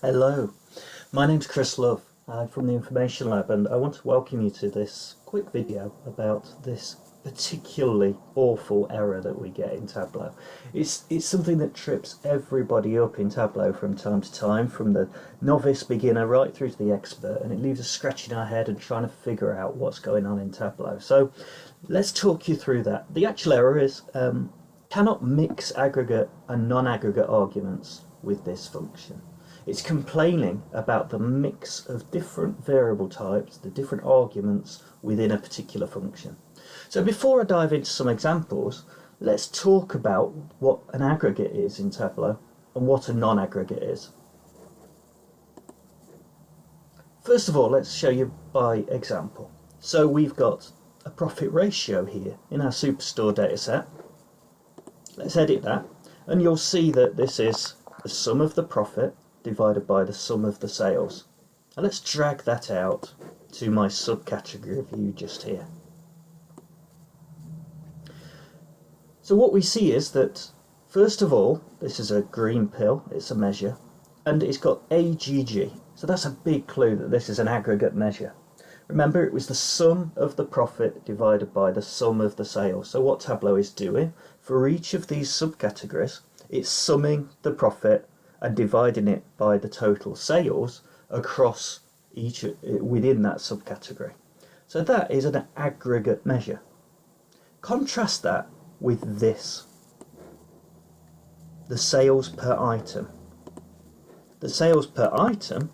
Hello, my name's Chris Love. I'm from the Information Lab and I want to welcome you to this quick video about this particularly awful error that we get in Tableau. It's something that trips everybody up in Tableau from time to time, from the novice beginner right through to the expert, and it leaves us scratching our head and trying to figure out what's going on in Tableau. So let's talk you through that. The actual error is cannot mix aggregate and non-aggregate arguments with this function. It's complaining about the mix of different variable types, the different arguments within a particular function. So before I dive into some examples, let's talk about what an aggregate is in Tableau and what a non-aggregate is. First of all, let's show you by example. So we've got a profit ratio here in our Superstore dataset. Let's edit that, and you'll see that this is the sum of the profit divided by the sum of the sales. And let's drag that out to my subcategory view just here. So what we see is that, first of all, this is a green pill, it's a measure, and it's got AGG. So that's a big clue that this is an aggregate measure. Remember, it was the sum of the profit divided by the sum of the sales. So what Tableau is doing, for each of these subcategories, it's summing the profit and dividing it by the total sales across each within that subcategory. So that is an aggregate measure. Contrast that with this, the sales per item. The sales per item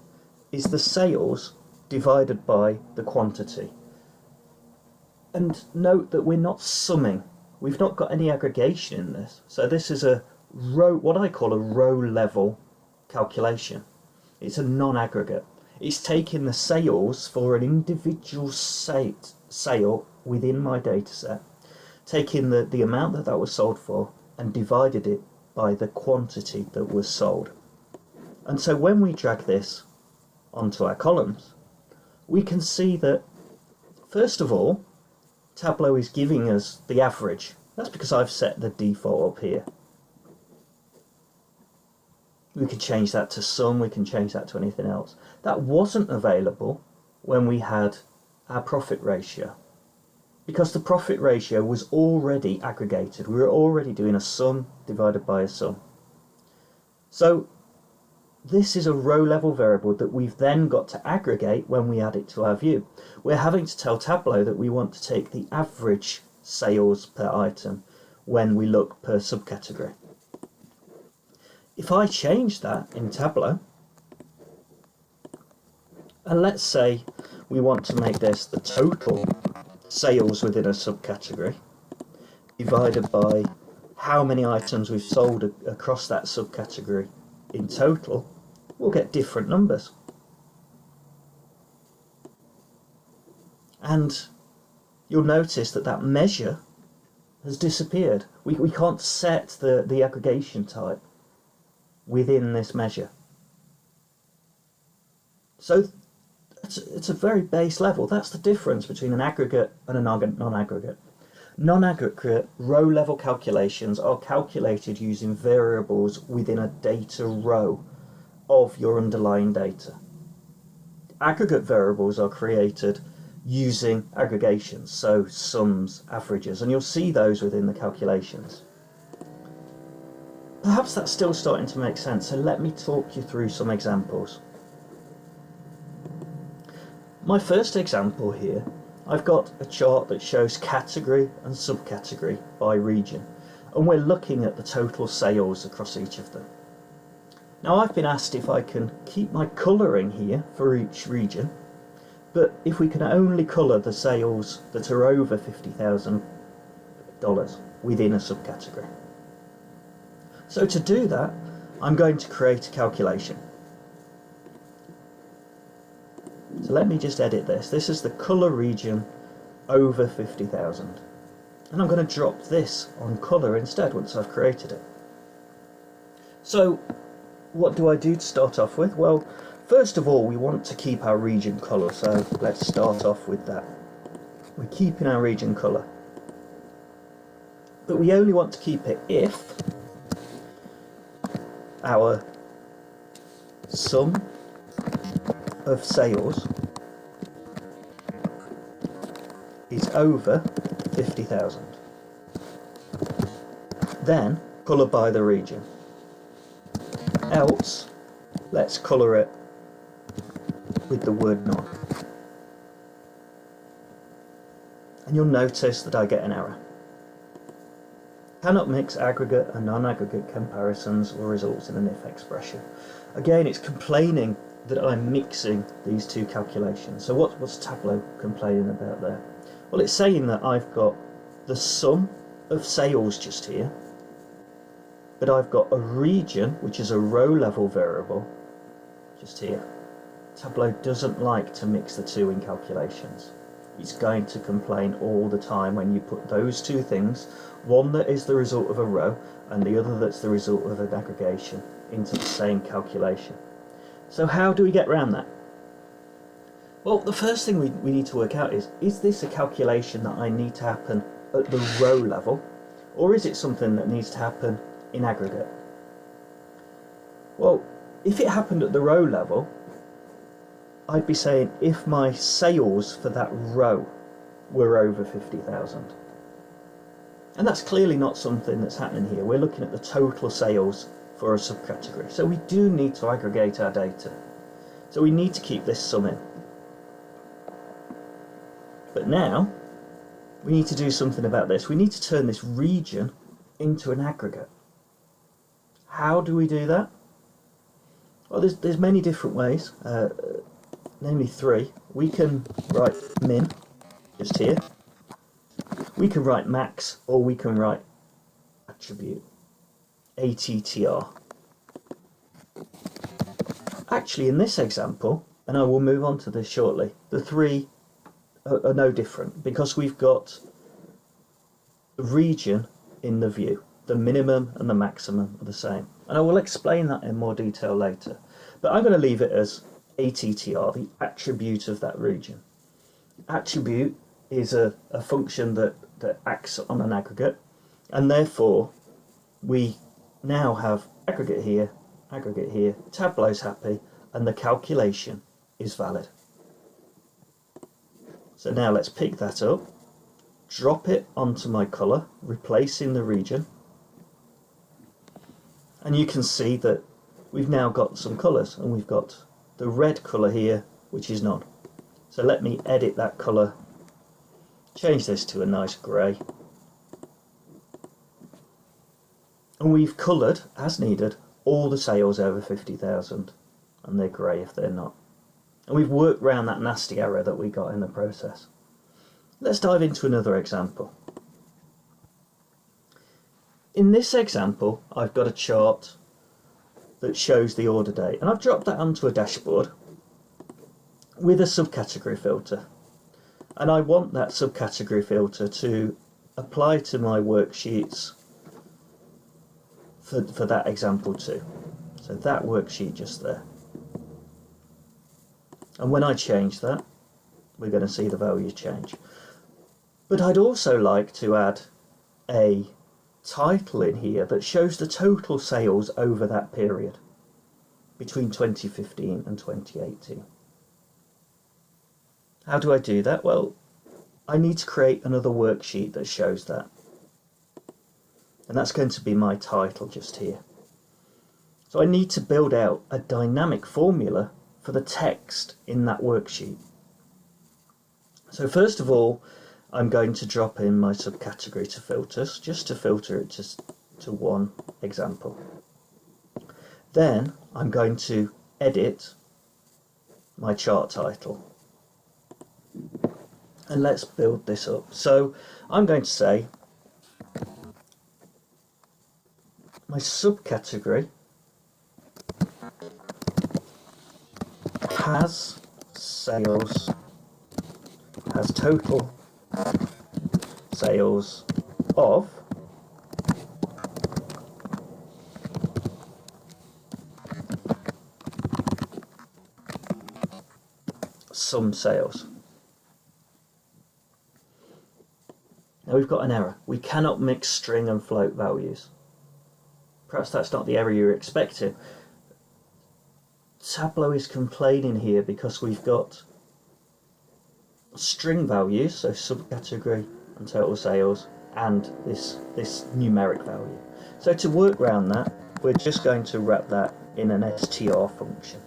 is the sales divided by the quantity. And note that we're not summing. We've not got any aggregation in this. So this is a row, what I call a row level calculation. It's a non-aggregate. It's taking the sales for an individual sale within my dataset, taking the amount that was sold for and divided it by the quantity that was sold. And so when we drag this onto our columns, we can see that, first of all, Tableau is giving us the average. That's because I've set the default up here. We can change that to sum, we can change that to anything else. That wasn't available when we had our profit ratio, because the profit ratio was already aggregated. We were already doing a sum divided by a sum. So this is a row level variable that we've then got to aggregate when we add it to our view. We're having to tell Tableau that we want to take the average sales per item when we look per subcategory. If I change that in Tableau, and let's say we want to make this the total sales within a subcategory divided by how many items we've sold across that subcategory in total, we'll get different numbers. And you'll notice that that measure has disappeared. We can't set the aggregation type within this measure. So it's a very base level. That's the difference between an aggregate and a non-aggregate. Non-aggregate row level calculations are calculated using variables within a data row of your underlying data. Aggregate variables are created using aggregations, so sums, averages, and you'll see those within the calculations. Perhaps that's still starting to make sense, so let me talk you through some examples. My first example here, I've got a chart that shows category and subcategory by region, and we're looking at the total sales across each of them. Now I've been asked if I can keep my colouring here for each region, but if we can only colour the sales that are over $50,000 within a subcategory. So to do that, I'm going to create a calculation. So let me just edit this. This is the colour region over 50,000. And I'm going to drop this on colour instead once I've created it. So what do I do to start off with? Well, first of all, we want to keep our region colour. So let's start off with that. We're keeping our region colour. But we only want to keep it if our sum of sales is over 50,000. Then colour by the region. Else, let's colour it with the word none. And you'll notice that I get an error. Cannot mix aggregate and non-aggregate comparisons or results in an if expression. Again, it's complaining that I'm mixing these two calculations. So what's Tableau complaining about there? Well, it's saying that I've got the sum of sales just here, but I've got a region, which is a row level variable, just here. Tableau doesn't like to mix the two in calculations. It's going to complain all the time when you put those two things, one that is the result of a row and the other that's the result of an aggregation, into the same calculation. So how do we get around that? Well, the first thing we need to work out is this a calculation that I need to happen at the row level, or is it something that needs to happen in aggregate? Well, if it happened at the row level, I'd be saying if my sales for that row were over 50,000. And that's clearly not something that's happening here. We're looking at the total sales for a subcategory. So we do need to aggregate our data. So we need to keep this sum in. But now we need to do something about this. We need to turn this region into an aggregate. How do we do that? Well, there's many different ways, namely three. We can write min, just here. We can write max, or we can write attribute, ATTR. Actually, in this example, and I will move on to this shortly, the three are no different because we've got the region in the view. The minimum and the maximum are the same. And I will explain that in more detail later. But I'm going to leave it as ATTR, the attribute of that region. Attribute is a function that acts on an aggregate, and therefore we now have aggregate here, Tableau's happy, and the calculation is valid. So now let's pick that up, drop it onto my colour, replacing the region, and you can see that we've now got some colours, and we've got the red colour here, which is none. So let me edit that colour, change this to a nice grey, and we've coloured, as needed, all the sales over 50,000, and they're grey if they're not. And we've worked around that nasty error that we got in the process. Let's dive into another example. In this example, I've got a chart that shows the order date, and I've dropped that onto a dashboard with a subcategory filter. And I want that subcategory filter to apply to my worksheets for that example too. So that worksheet just there. And when I change that, we're going to see the value change. But I'd also like to add a title in here that shows the total sales over that period between 2015 and 2018. How do I do that? Well, I need to create another worksheet that shows that. And that's going to be my title just here. So I need to build out a dynamic formula for the text in that worksheet. So first of all, I'm going to drop in my subcategory to filters, just to filter it just to one example. Then I'm going to edit my chart title. And let's build this up. So I'm going to say my subcategory has sales, has total sales of some sales. Now we've got an error. We cannot mix string and float values. Perhaps that's not the error you're expecting. Tableau is complaining here because we've got string values, so subcategory and total sales, and this numeric value. So to work around that, we're just going to wrap that in an str function.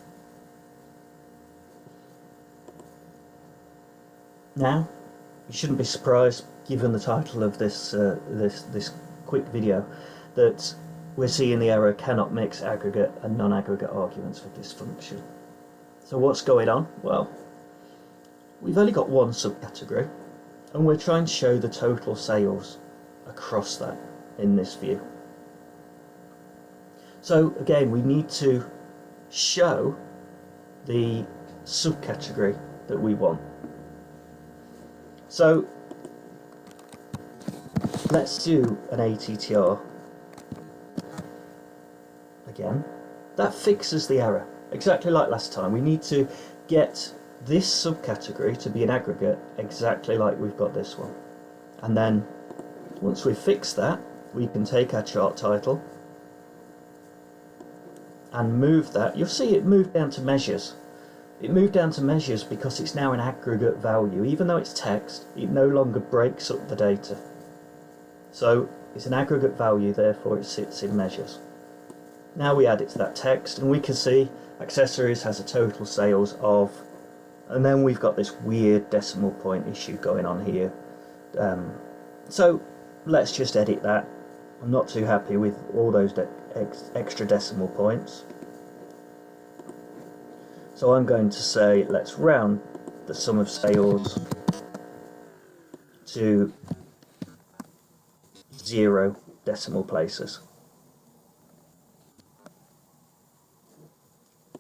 Now, you shouldn't be surprised, given the title of this this quick video, that we're seeing the error cannot mix aggregate and non-aggregate arguments for this function. So what's going on? Well, we've only got one subcategory, and we're trying to show the total sales across that in this view. So again, we need to show the subcategory that we want. So let's do an ATTR again. That fixes the error, exactly like last time. We need to get this subcategory to be an aggregate exactly like we've got this one. And then once we've fixed that, we can take our chart title and move that. You'll see it moved down to measures. It moved down to measures because it's now an aggregate value. Even though it's text, it no longer breaks up the data. So it's an aggregate value, therefore it sits in measures. Now we add it to that text, and we can see accessories has a total sales of, and then we've got this weird decimal point issue going on here. So let's just edit that. I'm not too happy with all those extra decimal points. So I'm going to say, let's round the sum of sales to 0 decimal places.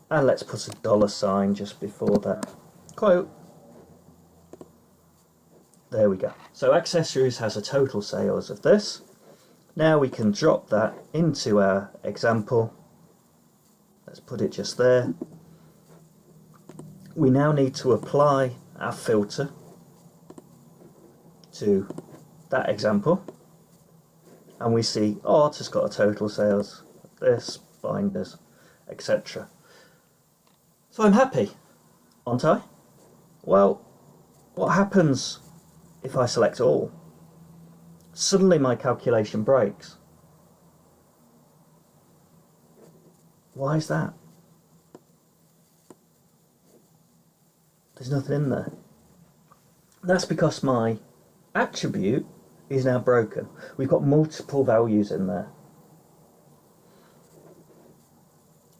And let's put a $sign just before that quote. There we go. So accessories has a total sales of this. Now we can drop that into our example. Let's put it just there. We now need to apply our filter to that example. And we see art has got a total sales of this, binders, etc. So I'm happy, aren't I? Well, what happens if I select all? Suddenly my calculation breaks. Why is that? There's nothing in there. That's because my attribute is now broken. We've got multiple values in there.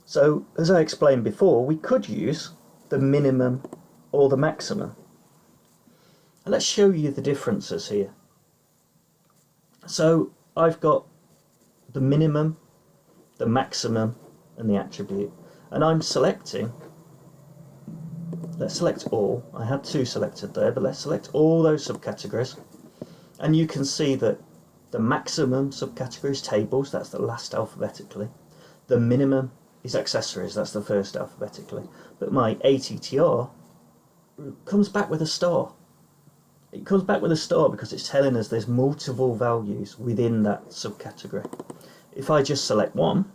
So, as I explained before, we could use the minimum or the maximum. And let's show you the differences here. So, I've got the minimum, the maximum, and the attribute. And I'm selecting, let's select all. I had 2 selected there, but let's select all those subcategories. And you can see that the maximum subcategory is tables, that's the last alphabetically. The minimum is accessories, that's the first alphabetically. But my ATTR comes back with a star. It comes back with a star because it's telling us there's multiple values within that subcategory. If I just select one,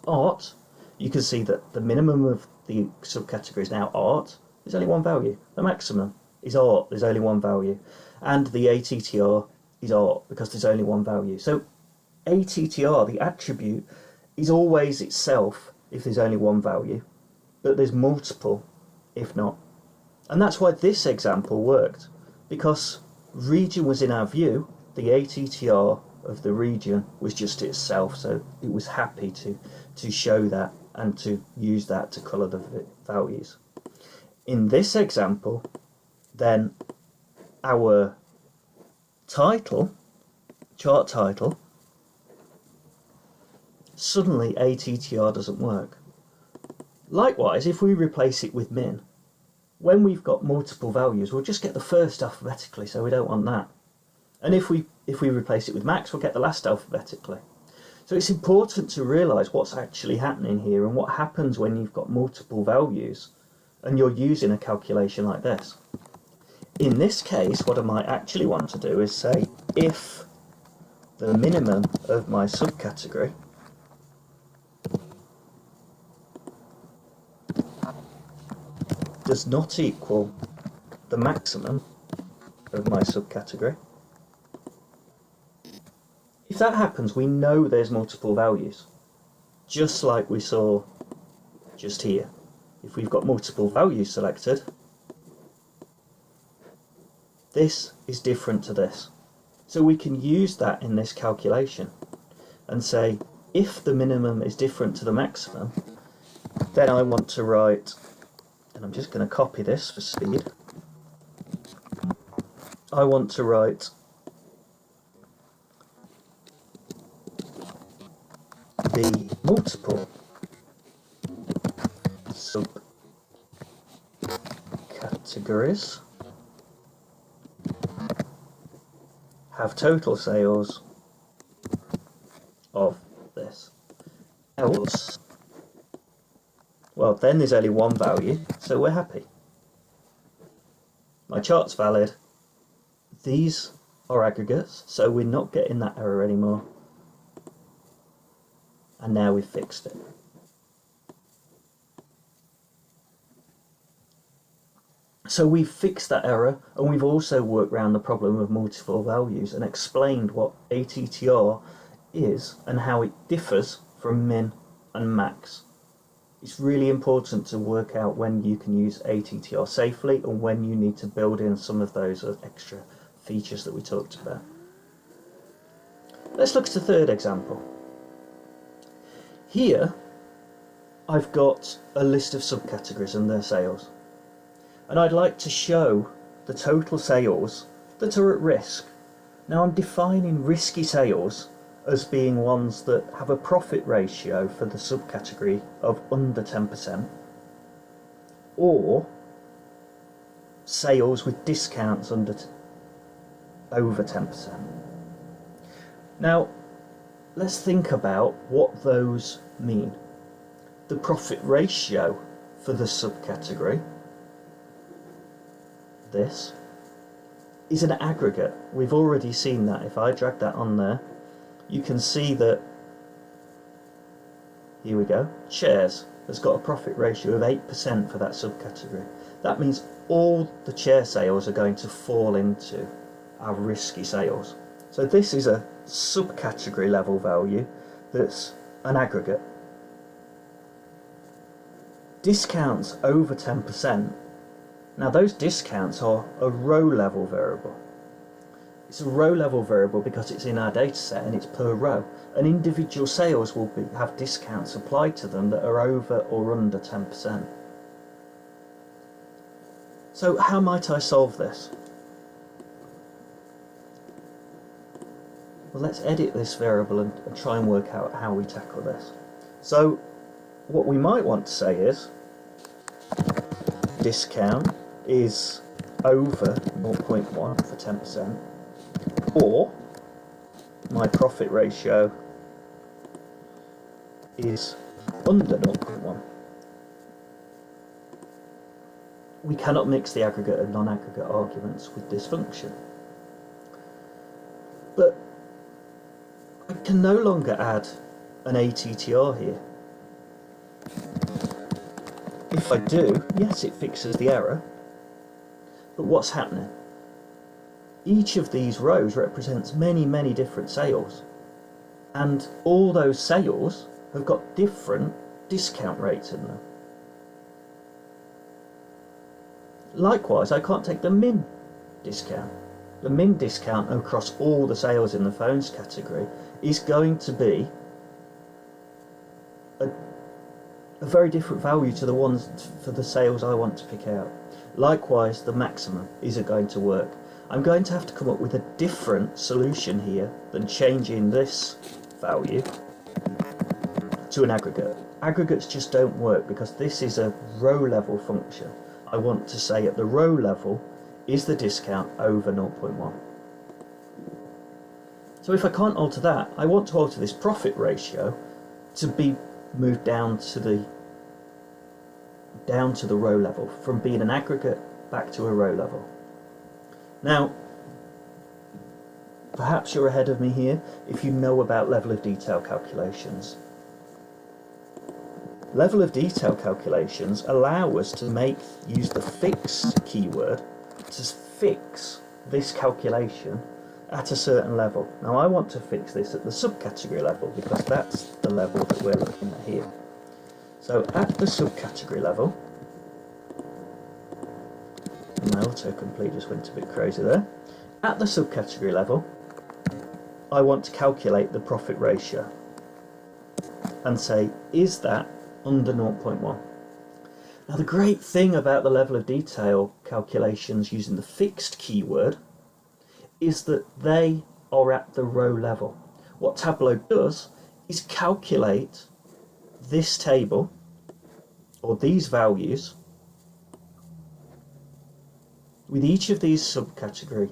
art, you can see that the minimum of the subcategory is now art, there's only one value. The maximum is art, there's only one value. And the ATTR is art because there's only one value. So ATTR, the attribute, is always itself if there's only one value, but there's multiple if not. And that's why this example worked, because region was in our view, the ATTR of the region was just itself, so it was happy to show that and to use that to colour the values. In this example, then our title, chart title, suddenly ATTR doesn't work. Likewise, if we replace it with min, when we've got multiple values, we'll just get the first alphabetically, so we don't want that. And if we replace it with max, we'll get the last alphabetically. So it's important to realise what's actually happening here and what happens when you've got multiple values and you're using a calculation like this. In this case, what I might actually want to do is say if the minimum of my subcategory does not equal the maximum of my subcategory. If that happens, we know there's multiple values, just like we saw just here. If we've got multiple values selected, this is different to this. So we can use that in this calculation and say, if the minimum is different to the maximum, then I want to write, and I'm just going to copy this for speed, I want to write the multiple subcategories have total sales of this. Else, well, then there's only one value, so we're happy. My chart's valid. These are aggregates, so we're not getting that error anymore. And now we've fixed it. So we've fixed that error, and we've also worked around the problem of multiple values and explained what ATTR is and how it differs from min and max. It's really important to work out when you can use ATTR safely and when you need to build in some of those extra features that we talked about. Let's look at the third example. Here I've got a list of subcategories and their sales, and I'd like to show the total sales that are at risk. Now I'm defining risky sales as being ones that have a profit ratio for the subcategory of under 10%, or sales with discounts over 10%. Now let's think about what those mean. The profit ratio for the subcategory, this, is an aggregate. We've already seen that. If I drag that on there, you can see that, here we go, chairs has got a profit ratio of 8% for that subcategory. That means all the chair sales are going to fall into our risky sales. So this is a subcategory level value that's an aggregate. Discounts over 10%. Now those discounts are a row level variable. It's a row level variable because it's in our data set and it's per row. And individual sales will have discounts applied to them that are over or under 10%. So how might I solve this? Well, let's edit this variable and try and work out how we tackle this. So what we might want to say is discount is over 0.1 for 10%, or my profit ratio is under 0.1. We cannot mix the aggregate and non-aggregate arguments with this function. But I can no longer add an ATTR here. If I do, yes, it fixes the error, but what's happening? Each of these rows represents many, many different sales, and all those sales have got different discount rates in them. Likewise, I can't take the min discount. The min discount across all the sales in the phones category is going to be a very different value to the ones for the sales I want to pick out. Likewise, the maximum isn't going to work. I'm going to have to come up with a different solution here than changing this value to an aggregate. Aggregates just don't work because this is a row level function. I want to say at the row level is the discount over 0.1. So if I can't alter that, I want to alter this profit ratio to be moved down to the row level, from being an aggregate back to a row level. Now, perhaps you're ahead of me here if you know about level of detail calculations. Level of detail calculations allow us to use the fix keyword to fix this calculation at a certain level. Now I want to fix this at the subcategory level because that's the level that we're looking at here. So at the subcategory level, and my autocomplete just went a bit crazy there. At the subcategory level, I want to calculate the profit ratio and say, is that under 0.1? Now the great thing about the level of detail calculations using the fixed keyword is that they are at the row level. What Tableau does is calculate this table, or these values, with each of these subcategory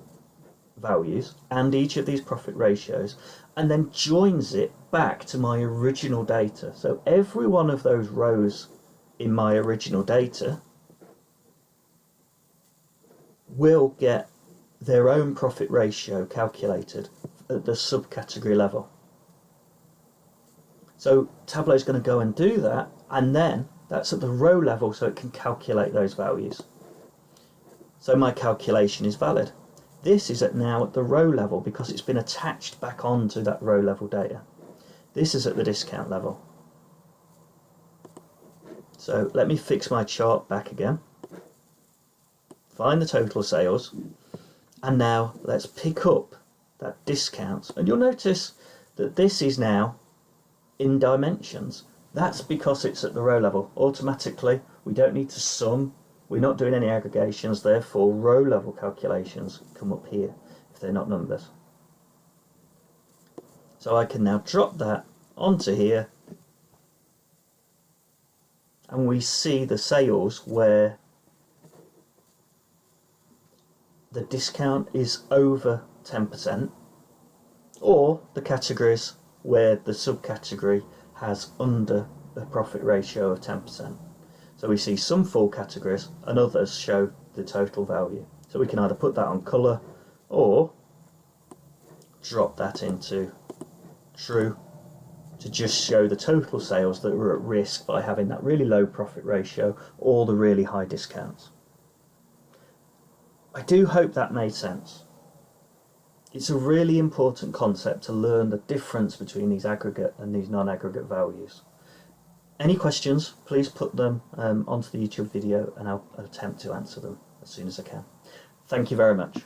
values and each of these profit ratios, and then joins it back to my original data. So every one of those rows in my original data will get their own profit ratio calculated at the subcategory level. So Tableau is going to go and do that, and then that's at the row level, so it can calculate those values. So my calculation is valid. This is now at the row level because it's been attached back onto that row level data. This is at the discount level. So let me fix my chart back again. Find the total sales. And now let's pick up that discount. And you'll notice that this is now in dimensions. That's because it's at the row level. Automatically, we don't need to sum. We're not doing any aggregations, therefore row level calculations come up here if they're not numbers. So I can now drop that onto here, and we see the sales where the discount is over 10%, or the categories where the subcategory has under a profit ratio of 10%. So we see some full categories and others show the total value. So we can either put that on colour or drop that into true to just show the total sales that were at risk by having that really low profit ratio or the really high discounts. I do hope that made sense. It's a really important concept to learn the difference between these aggregate and these non-aggregate values. Any questions, please put them onto the YouTube video and I'll attempt to answer them as soon as I can. Thank you very much.